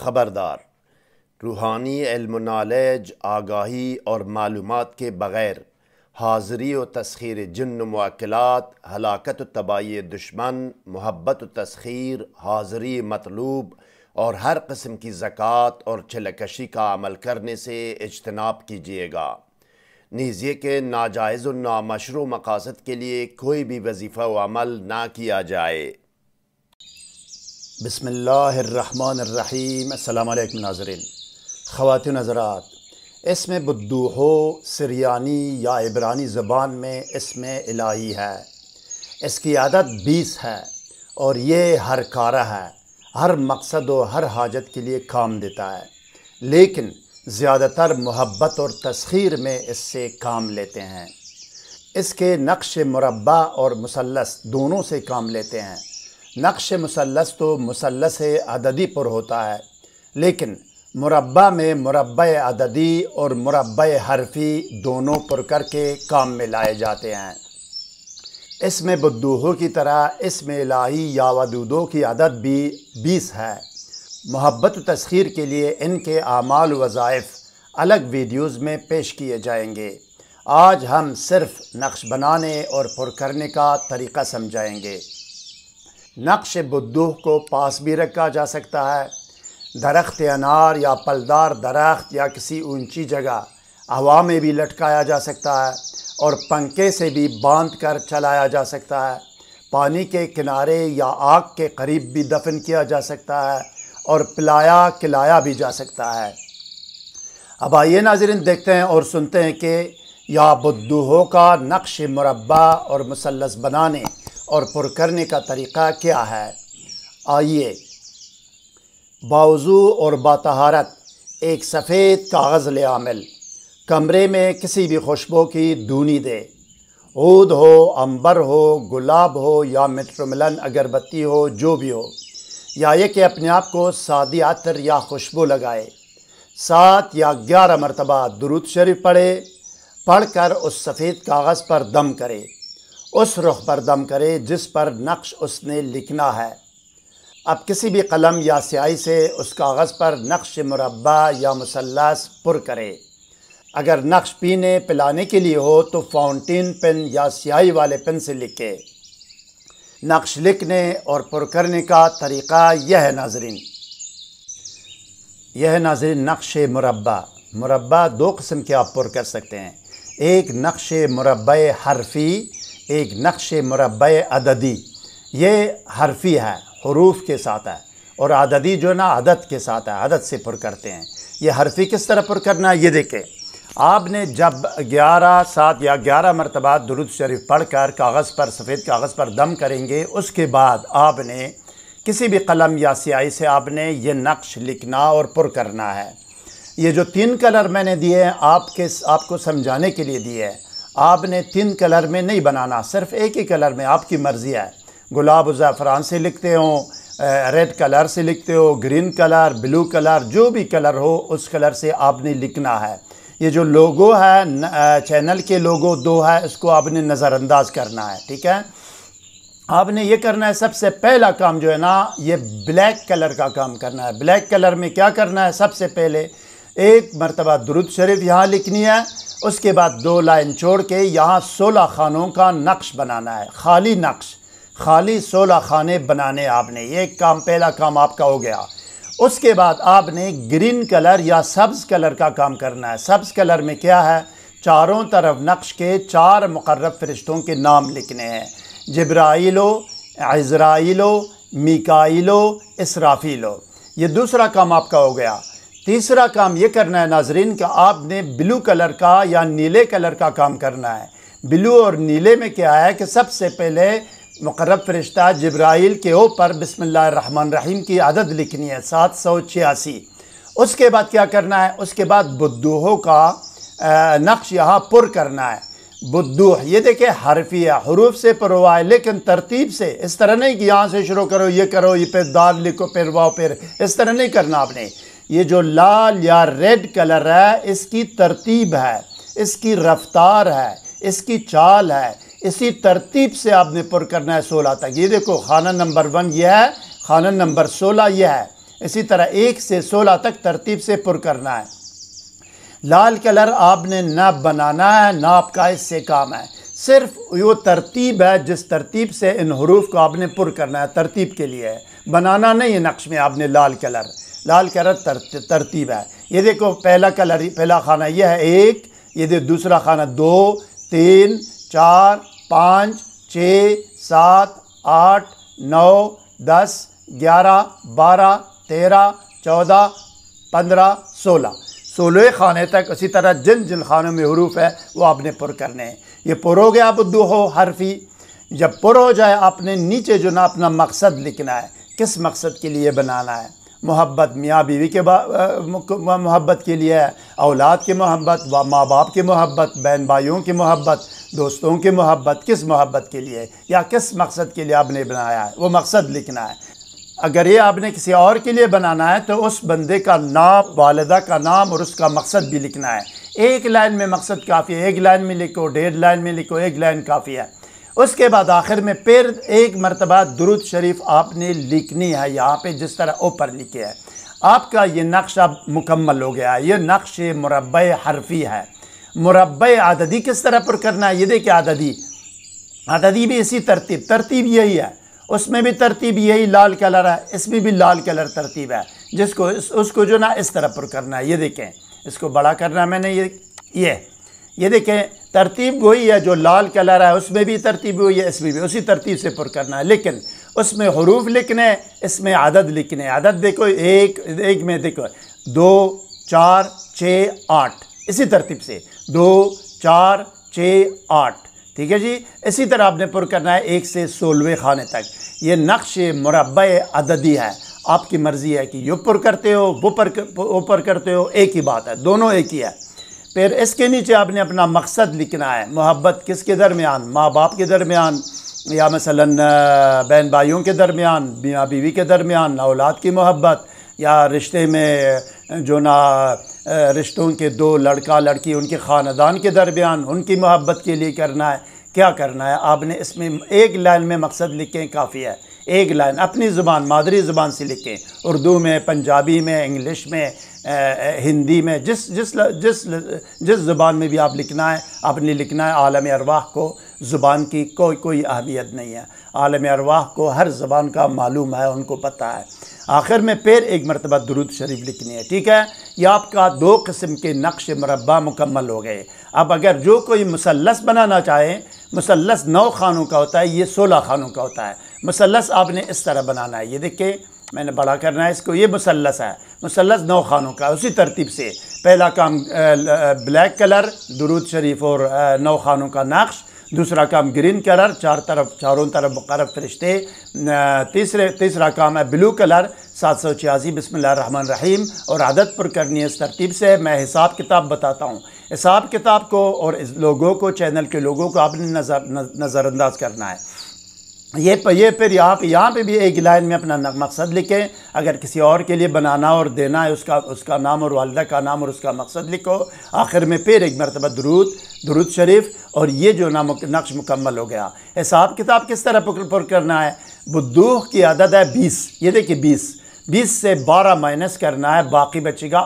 خبردار، روحانی علم و نالج، آگاہی اور معلومات کے بغیر حاضری و تسخیر جن و معقلات، ہلاکت و تباہی دشمن، محبت و تسخیر، حاضری مطلوب اور ہر قسم کی زکوٰۃ اور چلکشی کا عمل کرنے سے اجتناب کیجیے گا، نیز یہ کہ ناجائز و نامشروع مقاصد کے لیے کوئی بھی وظیفہ و عمل نہ کیا جائے۔ بسم اللہ الرحمن الرحیم۔ السلام علیکم ناظرین۔ خواتین حضرات، اسم بدوحو سریانی یا عبرانی زبان میں اسم الہی ہے۔ اس کی عدد 20 ہے اور یہ ہر کارہ ہے، ہر مقصد و ہر حاجت کے لیے کام دیتا ہے، لیکن زیادہ تر محبت اور تسخیر میں اس سے کام لیتے ہیں۔ اس کے نقش مربع اور مثلث دونوں سے کام لیتے ہیں۔ نقش مثلث تو مثلث عددی پر ہوتا ہے، لیکن مربع میں مربع عددی اور مربع حرفی دونوں پر کر کے کام میں لائے جاتے ہیں۔ اسم بدوحو کی طرح اسم الہی یا ودودو کی عدد بھی 20 ہے۔ محبت و تسخیر کے لیے ان کے اعمال و وظائف الگ ویڈیوز میں پیش کیے جائیں گے۔ آج ہم صرف نقش بنانے اور پر کرنے کا طریقہ سمجھائیں گے۔ نقش بدوح کو پاس بھی رکھا جا سکتا ہے، درخت انار یا پلدار درخت یا کسی اونچی جگہ ہوا میں بھی لٹکایا جا سکتا ہے اور پنکھے سے بھی باندھ کر چلایا جا سکتا ہے، پانی کے کنارے یا آگ کے قریب بھی دفن کیا جا سکتا ہے اور پلایا کھلایا بھی جا سکتا ہے۔ اب آئیے ناظرین دیکھتے ہیں اور سنتے ہیں کہ یا بدوحو کا نقش مربع اور مثلث بنانے اور پر کرنے کا طریقہ کیا ہے۔ آئیے، باوضو اور باطہارت ایک سفید کاغذ لے عامل، کمرے میں کسی بھی خوشبو کی دھونی دے، عود ہو، عنبر ہو، گلاب ہو یا مٹرملن اگربتی ہو، جو بھی ہو، یا یہ کہ اپنے آپ کو سادی عطر یا خوشبو لگائے، 7 یا 11 مرتبہ درود شریف پڑھ کر اس سفید کاغذ پر دم کرے، اس رخ پر دم کرے جس پر نقش اس نے لکھنا ہے۔ اب کسی بھی قلم یا سیاہی سے اس کاغذ پر نقش مربع یا مثلث پر کرے۔ اگر نقش پینے پلانے کے لیے ہو تو فاؤنٹین پن یا سیاہی والے پن سے لکھے۔ نقش لکھنے اور پر کرنے کا طریقہ یہ ہے ناظرین، نقش مربع۔ مربع 2 قسم کے آپ پر کر سکتے ہیں، ایک نقش مربع حرفی، ایک نقش مربع عددی۔ یہ حرفی ہے، حروف کے ساتھ ہے، اور عددی جو نا عدد کے ساتھ ہے، عدد سے پر کرتے ہیں۔ یہ حرفی کس طرح پر کرنا ہے، یہ دیکھیں۔ آپ نے جب 7 یا 11 مرتبہ درود شریف پڑھ کر کاغذ پر، سفید کاغذ پر دم کریں گے، اس کے بعد آپ نے کسی بھی قلم یا سیاہی سے آپ نے یہ نقش لکھنا اور پر کرنا ہے۔ یہ جو 3 کلر میں نے دیے ہیں آپ کو سمجھانے کے لیے دیے ہیں۔ آپ نے 3 کلر میں نہیں بنانا، صرف ایک ہی کلر میں، آپ کی مرضی ہے۔ گلاب و زعفران سے لکھتے ہوں، ریڈ کلر سے لکھتے ہو، گرین کلر، بلو کلر، جو بھی کلر ہو اس کلر سے آپ نے لکھنا ہے۔ یہ جو لوگو ہے، چینل کے لوگو 2 ہے، اس کو آپ نے نظر انداز کرنا ہے، ٹھیک ہے۔ آپ نے یہ کرنا ہے، سب سے پہلا کام جو ہے نا، یہ بلیک کلر کا کام کرنا ہے۔ بلیک کلر میں کیا کرنا ہے، سب سے پہلے 1 مرتبہ درود شریف یہاں لکھنی ہے، اس کے بعد 2 لائن چھوڑ کے یہاں 16 خانوں کا نقش بنانا ہے، خالی نقش، خالی 16 خانے بنانے آپ نے۔ یہ کام، پہلا کام آپ کا ہو گیا۔ اس کے بعد آپ نے گرین کلر یا سبز کلر کا کام کرنا ہے۔ سبز کلر میں کیا ہے، چاروں طرف نقش کے 4 مقرب فرشتوں کے نام لکھنے ہیں، جبرائیلو، عزرائیلو، میکائیلو، اسرافیلو۔ یہ دوسرا کام آپ کا ہو گیا۔ تیسرا کام یہ کرنا ہے ناظرین کہ آپ نے بلو کلر کا یا نیلے کلر کا کام کرنا ہے۔ بلو اور نیلے میں کیا ہے کہ سب سے پہلے مقرب فرشتہ جبرائیل کے اوپر بسم اللہ الرحمن الرحیم کی عدد لکھنی ہے، 786۔ اس کے بعد کیا کرنا ہے، اس کے بعد بدوحو کا نقش یہاں پر کرنا ہے۔ بدوح یہ دیکھیں حرفی ہے، حروف سے پر ہوا ہے، لیکن ترتیب سے، اس طرح نہیں کہ یہاں سے شروع کرو، یہ کرو، یہ پہ دال لکھو، پھر واو، پھر اس طرح نہیں کرنا آپ نے۔ یہ جو لال یا ریڈ کلر ہے، اس کی ترتیب ہے، اس کی رفتار ہے، اس کی چال ہے، اسی ترتیب سے آپ نے پر کرنا ہے 16 تک۔ یہ دیکھو خانہ نمبر 1 یہ ہے، خانہ نمبر 16 یہ ہے، اسی طرح 1 سے 16 تک ترتیب سے پر کرنا ہے۔ لال کلر آپ نے نہ بنانا ہے، نہ آپ کا اس سے کام ہے، صرف وہ ترتیب ہے جس ترتیب سے ان حروف کو آپ نے پر کرنا ہے، ترتیب کے لیے ہے، بنانا نہیں ہے نقش میں آپ نے لال کلر ترتیب ہے۔ یہ دیکھو پہلا خانہ یہ ہے 1، یہ دوسرا خانہ 2، 3، 4، 5، 6، 7، 8، 9، 10، 11، 12، 13، 14، 15، 16 خانے تک۔ اسی طرح جن خانوں میں حروف ہے وہ آپ نے پر کرنے ہیں۔ یہ پر ہو گیا بدو ہو حرفی۔ جب پر ہو جائے آپ نے نیچے جو نا اپنا مقصد لکھنا ہے، کس مقصد کے لیے بنانا ہے۔ محبت میاں بیوی کے محبت کے لیے ہے، اولاد کی محبت، ماں باپ کی محبت، بہن بھائیوں کی محبت، دوستوں کی محبت، کس محبت کے لیے یا کس مقصد کے لیے آپ نے بنایا ہے، وہ مقصد لکھنا ہے۔ اگر یہ آپ نے کسی اور کے لیے بنانا ہے تو اس بندے کا نام، والدہ کا نام اور اس کا مقصد بھی لکھنا ہے۔ ایک لائن میں مقصد کافی ہے، ایک لائن میں لکھو، 1.5 لائن میں لکھو، 1 لائن کافی ہے۔ اس کے بعد آخر میں پھر ایک مرتبہ درود شریف آپ نے لکھنی ہے، یہاں پہ جس طرح اوپر لکھے ہے۔ آپ کا یہ نقش اب مکمل ہو گیا ہے۔ یہ نقش مربع حرفی ہے۔ مربع عددی کس طرح پر کرنا ہے، یہ دیکھیں عددی بھی اسی ترتیب یہی ہے، اس میں بھی ترتیب یہی لال کلر ہے، اس میں بھی لال کلر ترتیب ہے، اس کو جو نا اس طرح پر کرنا ہے۔ یہ دیکھیں اس کو بڑا کرنا ہے میں نے، یہ دیکھیں ترتیب وہی ہے جو لال کلر ہے، اس میں بھی ترتیب وہی ہے، اس میں بھی اسی ترتیب سے پر کرنا ہے، لیکن اس میں حروف لکھنے، اس میں عدد لکھنے۔ عدد دیکھو ایک میں دیکھو 2، 4، 6، 8 اسی ترتیب سے 2، 4، 6، 8، ٹھیک ہے جی۔ اسی طرح آپ نے پر کرنا ہے 1 سے 16ویں خانے تک۔ یہ نقش مربع عددی ہے، آپ کی مرضی ہے کہ یہ پر کرتے ہو وہ پر کرتے ہو، ایک ہی بات ہے، دونوں ایک ہی ہے۔ پھر اس کے نیچے آپ نے اپنا مقصد لکھنا ہے۔ محبت کس کے درمیان، ماں باپ کے درمیان، یا مثلاً بہن بھائیوں کے درمیان، میاں بیوی کے درمیان، اولاد کی محبت، یا رشتے میں جو نا رشتوں کے 2 لڑکا لڑکی ان کے خاندان کے درمیان، ان کی محبت کے لیے کرنا ہے۔ کیا کرنا ہے آپ نے، اس میں 1 لائن میں مقصد لکھیں کافی ہے، 1 لائن اپنی زبان مادری زبان سے لکھیں، اردو میں، پنجابی میں، انگلش میں، ہندی میں، جس زبان میں بھی آپ لکھنا ہے آپ نے لکھنا ہے۔ عالم ارواح کو زبان کی کوئی اہمیت نہیں ہے، عالم ارواح کو ہر زبان کا معلوم ہے، ان کو پتہ ہے۔ آخر میں پھر ایک مرتبہ درود شریف لکھنی ہے، ٹھیک ہے۔ یہ آپ کا 2 قسم کے نقش مربع مکمل ہو گئے۔ اب اگر جو کوئی مثلث بنانا چاہے، مثلث 9 خانوں کا ہوتا ہے، یہ 16 خانوں کا ہوتا ہے۔ مثلث آپ نے اس طرح بنانا ہے، یہ دیکھیں میں نے بڑا کرنا ہے اس کو، یہ مثلث ہے، مثلث 9 خانوں کا، اسی ترتیب سے پہلا کام بلیک کلر درود شریف اور 9 خانوں کا نقش، دوسرا کام گرین کلر چاروں طرف مقرب فرشتے، تیسرا کام ہے بلو کلر 786 بسم اللہ الرحمن الرحیم، اور عدد پر کرنی ہے اس ترتیب سے۔ میں حساب کتاب بتاتا ہوں، حساب کتاب کو اور اس لوگوں کو، چینل کے لوگوں کو آپ نے نظر انداز کرنا ہے۔ یہ پھر یہاں پہ بھی 1 لائن میں اپنا مقصد لکھیں۔ اگر کسی اور کے لیے بنانا اور دینا ہے، اس کا نام اور والدہ کا نام اور اس کا مقصد لکھو۔ آخر میں پھر ایک مرتبہ درود شریف، اور یہ جو نقش مکمل ہو گیا۔ حساب کتاب کس طرح پر کرنا ہے، بدوح کی عدد ہے 20، یہ دیکھیں 20 سے 12 مائنس کرنا ہے، باقی بچے گا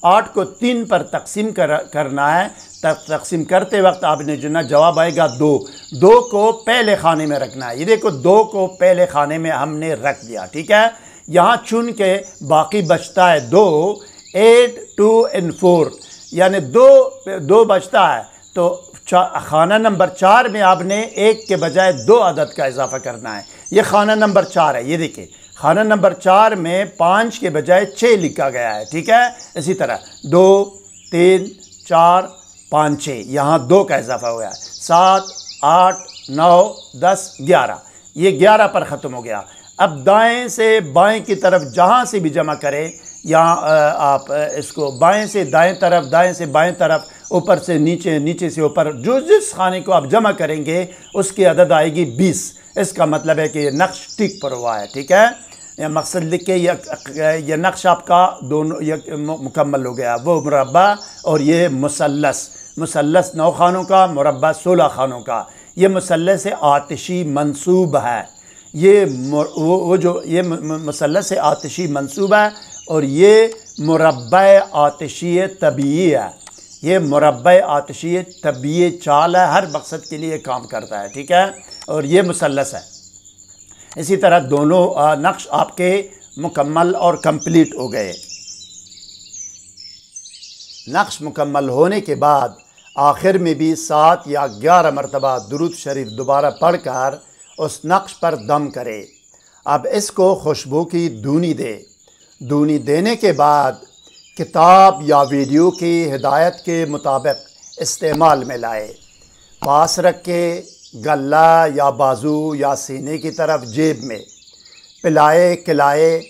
8 کو 3 پر تقسیم کرنا ہے۔ تقسیم کرتے وقت آپ نے جو نا جواب آئے گا 2 کو پہلے خانے میں رکھنا ہے۔ یہ دیکھو 2 کو پہلے خانے میں ہم نے رکھ دیا، ٹھیک ہے۔ یہاں چن کے باقی بچتا ہے 2، 8، 2 and 4، یعنی 2 بچتا ہے، تو خانہ نمبر 4 میں آپ نے 1 کے بجائے 2 عدد کا اضافہ کرنا ہے۔ یہ خانہ نمبر 4 ہے، یہ دیکھیں خانہ نمبر 4 میں 5 کے بجائے 6 لکھا گیا ہے، ٹھیک ہے۔ اسی طرح 2، 3، 4، 5، 6، یہاں 2 کا اضافہ ہوا ہے، 7، 8، 9، 10، 11، یہ 11 پر ختم ہو گیا۔ اب دائیں سے بائیں کی طرف جہاں سے بھی جمع کریں، یہاں آپ اس کو بائیں سے دائیں طرف، دائیں سے بائیں طرف، اوپر سے نیچے، نیچے سے اوپر، جس خانے کو آپ جمع کریں گے اس کی عدد آئے گی 20۔ اس کا مطلب ہے کہ یہ نقش ٹک پر ہوا ہے، ٹھیک ہے۔ یہ مقصد لکھ کے یہ نقش آپ کا دونوں مکمل ہو گیا، وہ مربع اور یہ مثلث 9 خانوں کا، مربع 16 خانوں کا۔ یہ مثلث آتشی منصوب ہے، یہ وہ جو یہ مثلث آتشی منصوب ہے اور یہ مربع آتشی طبیعی ہے، یہ مربع آتشی طبیعی چال ہے، ہر مقصد کے لیے کام کرتا ہے، ٹھیک ہے، اور یہ مثلث ہے۔ اسی طرح دونوں نقش آپ کے مکمل اور کمپلیٹ ہو گئے۔ نقش مکمل ہونے کے بعد آخر میں بھی 7 یا 11 مرتبہ درود شریف دوبارہ پڑھ کر اس نقش پر دم کرے۔ اب اس کو خوشبو کی دونی دے۔ دونی دینے کے بعد کتاب یا ویڈیو کی ہدایت کے مطابق استعمال میں لائے۔ پاس رکھ کے گلہ یا بازو یا سینے کی طرف جیب میں، پلائے کلائے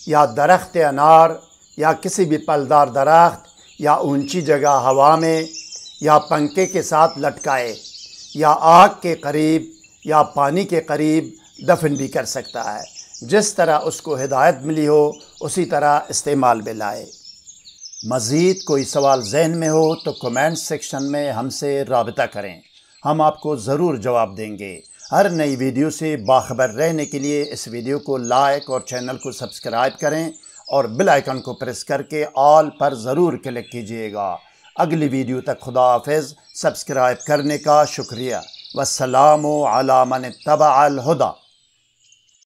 یا درخت انار یا کسی بھی پھلدار درخت یا اونچی جگہ ہوا میں یا پنکھے کے ساتھ لٹکائے، یا آگ کے قریب یا پانی کے قریب دفن بھی کر سکتا ہے۔ جس طرح اس کو ہدایت ملی ہو اسی طرح استعمال میں لائے۔ مزید کوئی سوال ذہن میں ہو تو کمنٹ سیکشن میں ہم سے رابطہ کریں، ہم آپ کو ضرور جواب دیں گے۔ ہر نئی ویڈیو سے باخبر رہنے کے لیے اس ویڈیو کو لائک اور چینل کو سبسکرائب کریں اور بیل آئیکن کو پریس کر کے آل پر ضرور کلک کیجئے گا۔ اگلی ویڈیو تک خدا حافظ۔ سبسکرائب کرنے کا شکریہ۔ والسلام علی من اتبع الہدی۔